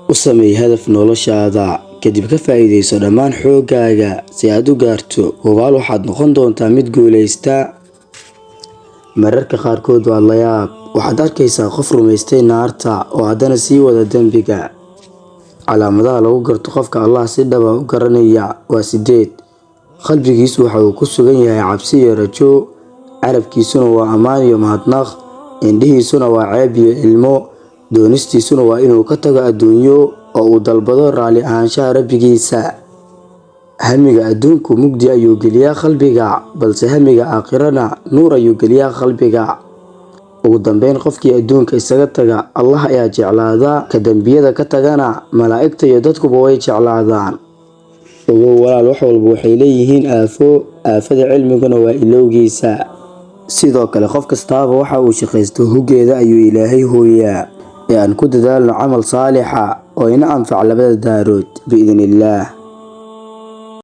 u sameey hadaf noloshaada kadib ka faa'iideyso dhammaan xoogaaga si aad u gaarto hubaal waxaad noqon doontaa mid guuleysta. mararka qaarkood waa la yaab, waxaad arkaysaa qof rumaystay naarta oo haddana sii wada dembiga. calaamadaha lagu garto qofka Allah si dhab ah u garanaya waa 8. qalbigiisu waxa uu ku sugan yahay cabsi iyo rajo, carabkiisuna waa ammaan iyo mahadnaq, indhihiisuna waa ceeb iyo ilmo, doonistiisuna waa inuu ka tago adduunyo oo uu dalbado raali ahaanshaha rabbigiisa. hamiga adduunku mugdi ayuu geliyaa qalbiga, balse hamiga aakhirana nuur ayuu geliyaa qalbiga. ugu dambeyn qofkii adduunka isaga taga Allah ayaa jeclaada, ka dambiyada ka tagana malaa'igta iyo dadkuba way jeclaadaan. ugu walaal wax walba waxay leeyihiin aafada cilmiguna waa ilowgiisa. sidoo kale qof kastaaba waxa uu shaqaysto hugeeda ayuu Ilaahay hooyaa. aan ku dadaalno camal saalixa oo ina anfac labada daarood biidin Allah.